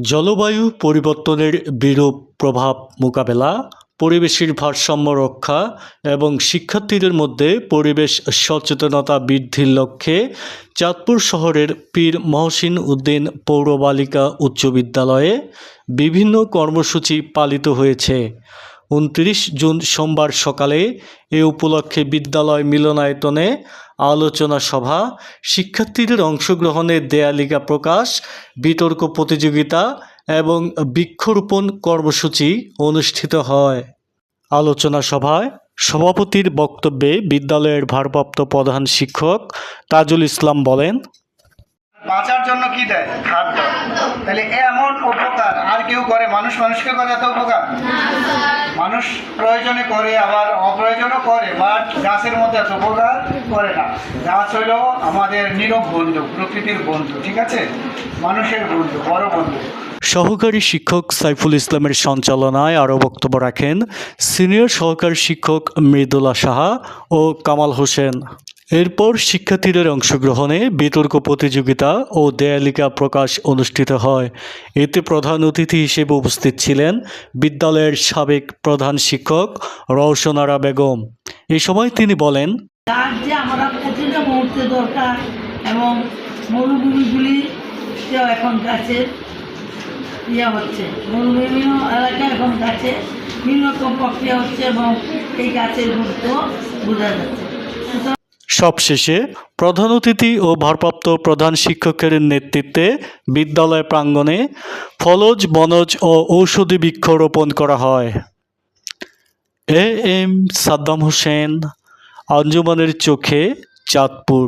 জলবায়ু পরিবর্তনের বিরূপ প্রভাব মোকাবেলা, পরিবেশের ভারসাম্য রক্ষা এবং শিক্ষার্থীদের মধ্যে পরিবেশ সচেতনতা বৃদ্ধির লক্ষ্যে চাঁদপুর শহরের পীর মহসিন উদ্দিন পৌর বালিকা উচ্চ বিদ্যালয়ে বিভিন্ন কর্মসূচি পালিত হয়েছে। ২৯ জুন সোমবার সকালে এ উপলক্ষে বিদ্যালয় মিলনায়তনে আলোচনা সভা, শিক্ষার্থীদের অংশগ্রহণে দেয়ালিকা প্রকাশ, বিতর্ক প্রতিযোগিতা এবং বৃক্ষরোপণ কর্মসূচি অনুষ্ঠিত হয়। আলোচনা সভায় সভাপতির বক্তব্যে বিদ্যালয়ের ভারপ্রাপ্ত প্রধান শিক্ষক তাজুল ইসলাম বলেন, বাঁচার জন্য কি দেয়? খাদ্য। তাহলে এমন উপকার আর কেউ করে? মানুষকে করে এত উপকার? মানুষ প্রয়োজনে করে, আবার অপ্রয়োজনও করে, বাট গাছের মধ্যে এত উপকার করে না। গাছ হইল আমাদের নীরব বন্ধু, প্রকৃতির বন্ধু, ঠিক আছে? মানুষের বন্ধু, বড় বন্ধু। সহকারী শিক্ষক সাইফুল ইসলামের সঞ্চালনায় আরও বক্তব্য রাখেন সিনিয়র সহকারী শিক্ষক মৃদুলা সাহা ও কামাল হোসেন। এরপর শিক্ষার্থীদের অংশগ্রহণে বিতর্ক প্রতিযোগিতা ও দেয়ালিকা প্রকাশ অনুষ্ঠিত হয়। এতে প্রধান অতিথি হিসেবে উপস্থিত ছিলেন বিদ্যালয়ের সাবেক প্রধান শিক্ষক রওশন আরা বেগম। এই সময় তিনি বলেন, গাছ যে আমরা প্রতিটা মুহূর্তে দরকার, এবং মরুভূমিগুলি এখন গাছের হচ্ছে, বিভিন্ন এলাকায় এখন গাছে বিভিন্ন রকম প্রক্রিয়া হচ্ছে এবং এই গাছের গুরুত্ব বোঝা যাচ্ছে। সবশেষে প্রধান অতিথি ও ভারপ্রাপ্ত প্রধান শিক্ষকের নেতৃত্বে বিদ্যালয় প্রাঙ্গণে ফলজ, বনজ ও ঔষধি বৃক্ষরোপণ করা হয়। এম সাদ্দাম হোসেন, আঞ্জুমানের চোখে, চাঁদপুর।